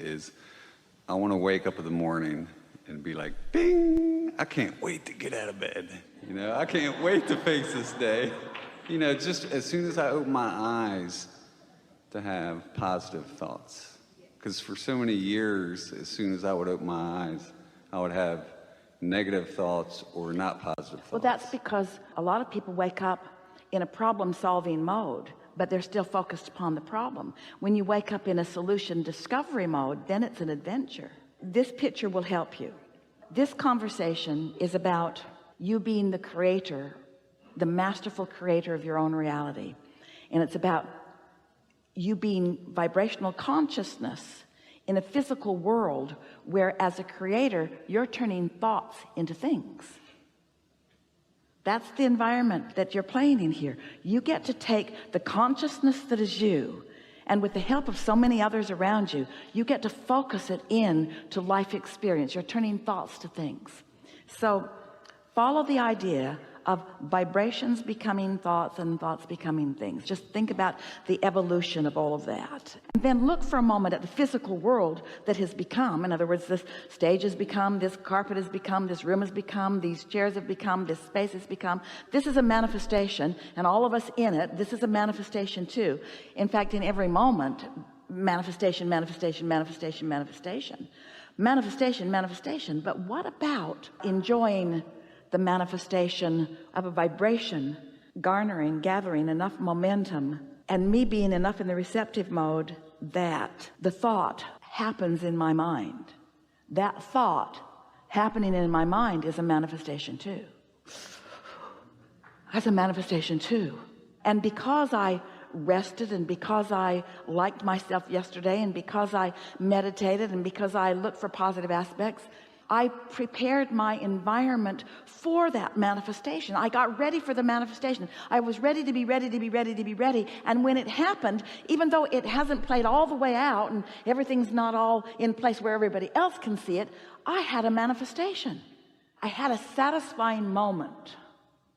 is I want to wake up in the morning and be like, bing, I can't wait to get out of bed. I can't wait to face this day. Just as soon as I open my eyes to have positive thoughts. Because for so many years, as soon as I would open my eyes, I would have negative thoughts or not positive thoughts. Well, that's because a lot of people wake up in a problem-solving mode, but they're still focused upon the problem. When you wake up in a solution discovery mode, then it's an adventure. This picture will help you. This conversation is about you being the creator, the masterful creator of your own reality. And it's about you being vibrational consciousness in a physical world where, as a creator, you're turning thoughts into things. That's the environment that you're playing in here. You get to take the consciousness that is you, and with the help of so many others around you, you get to focus it in to life experience. You're turning thoughts to things. So follow the idea of vibrations becoming thoughts and thoughts becoming things. Just think about the evolution of all of that, and then look for a moment at the physical world that has become. In other words, this stage has become, this carpet has become, this room has become, these chairs have become, this space has become. This is a manifestation, and all of us in it, this is a manifestation too. In fact, in every moment, manifestation, manifestation, manifestation, manifestation, manifestation, manifestation. But what about enjoying the manifestation of a vibration gathering enough momentum, and me being enough in the receptive mode that the thought happens in my mind? That thought happening in my mind is a manifestation too. That's a manifestation too. And because I rested, and because I liked myself yesterday, and because I meditated, and because I looked for positive aspects, I prepared my environment for that manifestation. I got ready for the manifestation. I was ready to be ready to be ready to be ready. And when it happened, even though it hasn't played all the way out and everything's not all in place where everybody else can see it, I had a manifestation. I had a satisfying moment.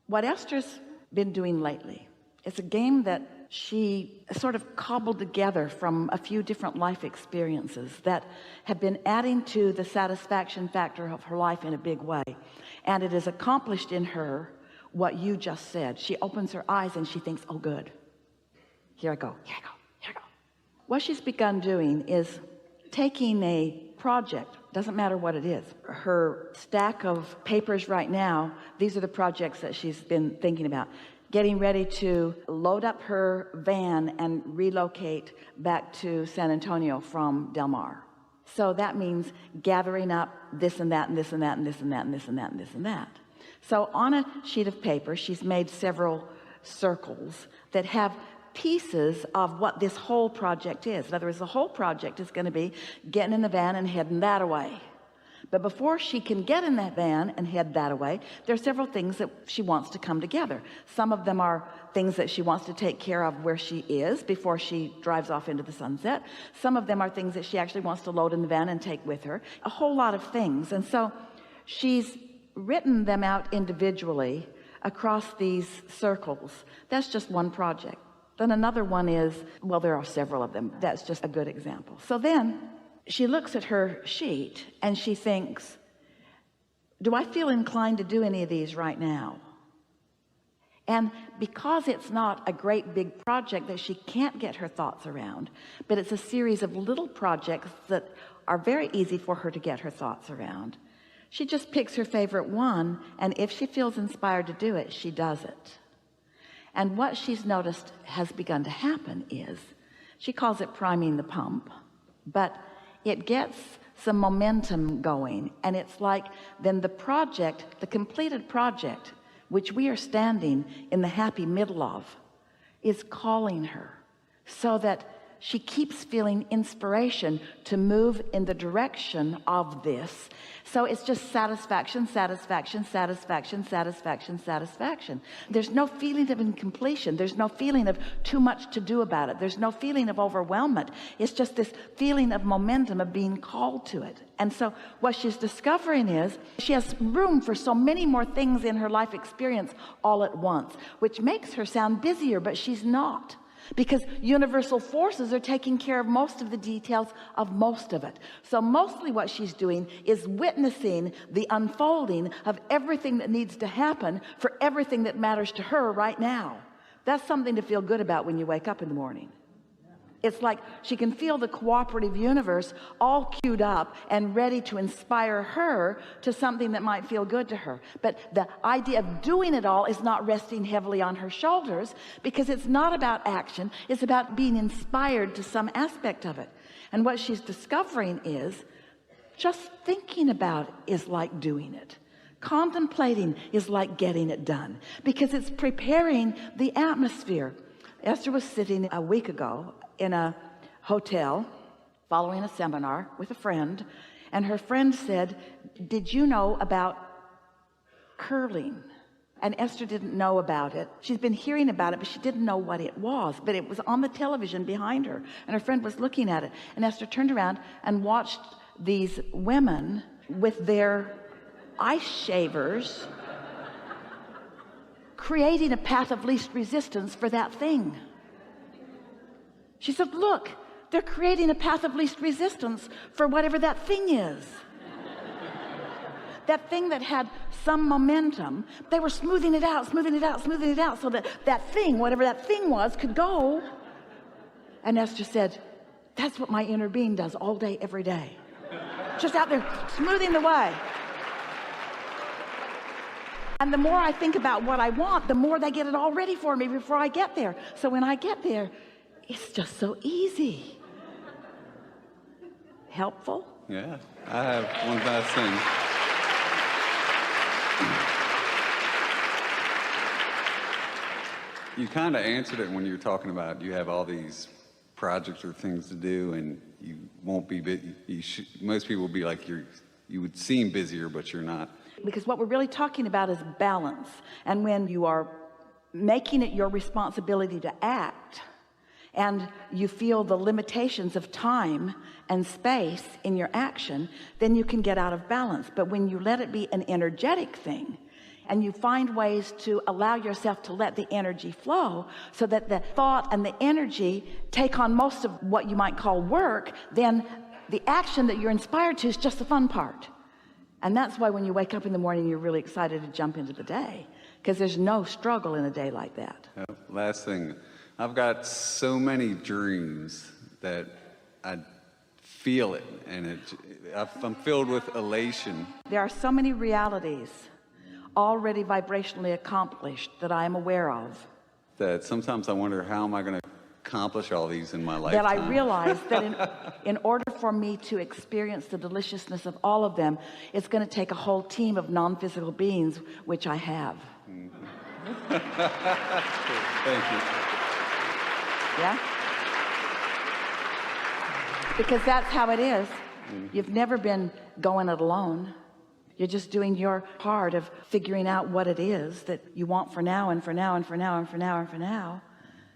What Esther's been doing lately, it's a game that she sort of cobbled together from a few different life experiences that have been adding to the satisfaction factor of her life in a big way. And it has accomplished in her what you just said. She opens her eyes and she thinks, oh good, here I go, here I go, here I go. What she's begun doing is taking a project, doesn't matter what it is. Her stack of papers right now, these are the projects that she's been thinking about. Getting ready to load up her van and relocate back to San Antonio from Del Mar. So that means gathering up this and that and this and that and this and that and this and that and this and that. So on a sheet of paper, she's made several circles that have pieces of what this whole project is. In other words, the whole project is going to be getting in the van and heading that away. But before she can get in that van and head that away, there are several things that she wants to come together. Some of them are things that she wants to take care of where she is before she drives off into the sunset. Some of them are things that she actually wants to load in the van and take with her. A whole lot of things. And so she's written them out individually across these circles. That's just one project. Then another one is, well, there are several of them. That's just a good example. So then she looks at her sheet and she thinks, do I feel inclined to do any of these right now? And because it's not a great big project that she can't get her thoughts around, but it's a series of little projects that are very easy for her to get her thoughts around, she just picks her favorite one, and if she feels inspired to do it, she does it. And what she's noticed has begun to happen is, she calls it priming the pump, but it gets some momentum going, and it's like then the project, the completed project, which we are standing in the happy middle of, is calling her, so that she keeps feeling inspiration to move in the direction of this. So it's just satisfaction, satisfaction, satisfaction, satisfaction, satisfaction. There's no feeling of incompletion. There's no feeling of too much to do about it. There's no feeling of overwhelmment. It's just this feeling of momentum of being called to it. And so what she's discovering is she has room for so many more things in her life experience all at once, which makes her sound busier, but she's not. because universal forces are taking care of most of the details of most of it. So mostly what she's doing is witnessing the unfolding of everything that needs to happen for everything that matters to her right now. That's something to feel good about when you wake up in the morning. It's like she can feel the cooperative universe all queued up and ready to inspire her to something that might feel good to her. But the idea of doing it all is not resting heavily on her shoulders, because it's not about action. It's about being inspired to some aspect of it. And what she's discovering is just thinking about it is like doing it. Contemplating is like getting it done, because it's preparing the atmosphere. Esther was sitting a week ago in a hotel following a seminar with a friend, and her friend said, "Did you know about curling?" And Esther didn't know about it. She's been hearing about it, but she didn't know what it was. But it was on the television behind her, and her friend was looking at it, and Esther turned around and watched these women with their ice shavers creating a path of least resistance for that thing. She said, "Look, they're creating a path of least resistance for whatever that thing is." That thing that had some momentum, they were smoothing it out, smoothing it out, smoothing it out, so that that thing, whatever that thing was, could go. And Esther said, "That's what my inner being does all day, every day. Just out there smoothing the way. And the more I think about what I want, the more they get it all ready for me before I get there. So when I get there, it's just so easy." Helpful? Yeah, I have one last thing. You kind of answered it when you were talking about you have all these projects or things to do, and you won't be most people will be like you would seem busier, but you're not. Because what we're really talking about is balance. And when you are making it your responsibility to act, and you feel the limitations of time and space in your action, then you can get out of balance. But when you let it be an energetic thing, and you find ways to allow yourself to let the energy flow, so that the thought and the energy take on most of what you might call work, then the action that you're inspired to is just the fun part. And that's why when you wake up in the morning, you're really excited to jump into the day, because there's no struggle in a day like that. Last thing, I've got so many dreams that I feel it, and I'm filled with elation. There are so many realities already vibrationally accomplished that I am aware of, that sometimes I wonder, how am I going to accomplish all these in my lifetime? that I realize that in order for me to experience the deliciousness of all of them, it's going to take a whole team of non-physical beings, which I have. Thank you. Yeah? Because that's how it is. You've never been going it alone. You're just doing your part of figuring out what it is that you want for now, and for now, and for now, and for now, and for now.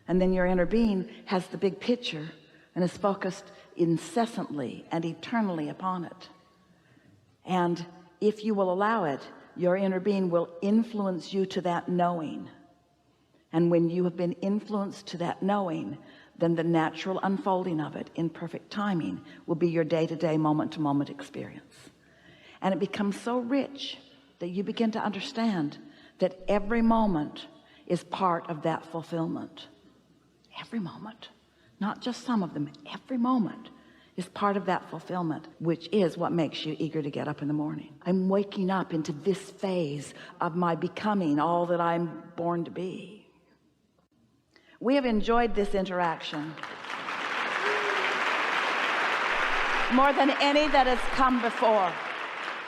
And then your inner being has the big picture and is focused incessantly and eternally upon it. And if you will allow it, your inner being will influence you to that knowing. And when you have been influenced to that knowing, then the natural unfolding of it in perfect timing will be your day-to-day, moment-to-moment experience. And it becomes so rich that you begin to understand that every moment is part of that fulfillment. Every moment, not just some of them, every moment is part of that fulfillment, which is what makes you eager to get up in the morning. I'm waking up into this phase of my becoming all that I'm born to be. We have enjoyed this interaction more than any that has come before.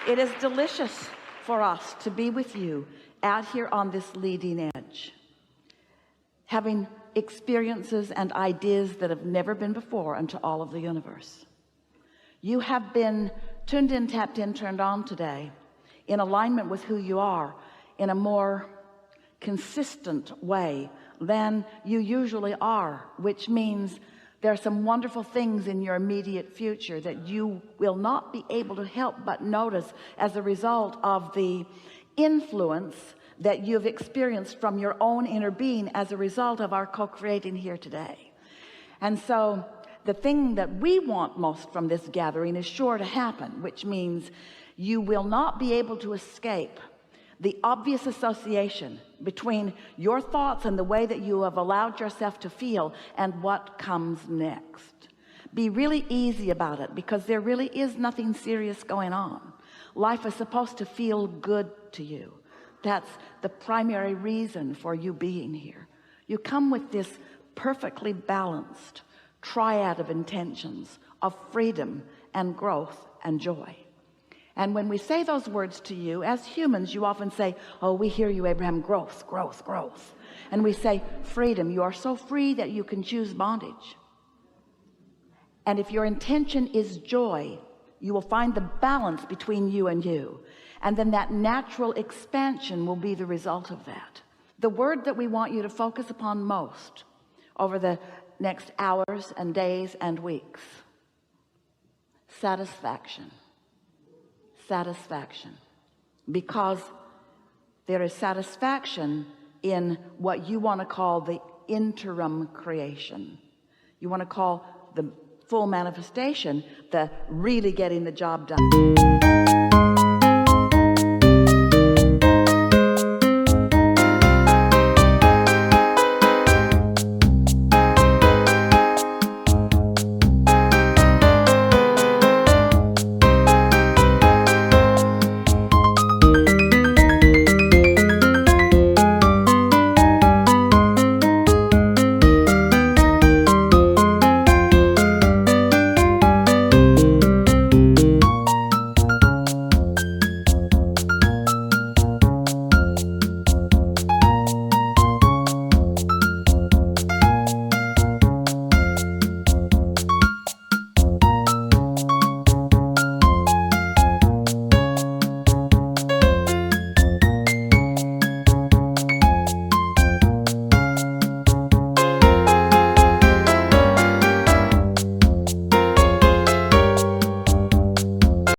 It is delicious for us to be with you out here on this leading edge, having experiences and ideas that have never been before unto all of the universe. You have been tuned in, tapped in, turned on today in alignment with who you are in a more consistent way than you usually are, which means there are some wonderful things in your immediate future that you will not be able to help but notice as a result of the influence that you've experienced from your own inner being as a result of our co-creating here today. And so the thing that we want most from this gathering is sure to happen, which means you will not be able to escape the obvious association between your thoughts and the way that you have allowed yourself to feel and what comes next. Be really easy about it, because there really is nothing serious going on. Life is supposed to feel good to you. That's the primary reason for you being here. You come with this perfectly balanced triad of intentions of freedom and growth and joy. And when we say those words to you, as humans, you often say, oh, we hear you, Abraham, growth, growth, growth. And we say, freedom. You are so free that you can choose bondage. And if your intention is joy, you will find the balance between you and you. And then that natural expansion will be the result of that. The word that we want you to focus upon most over the next hours and days and weeks: satisfaction. Satisfaction. Because there is satisfaction in what you want to call the interim creation. You want to call the full manifestation the really getting the job done.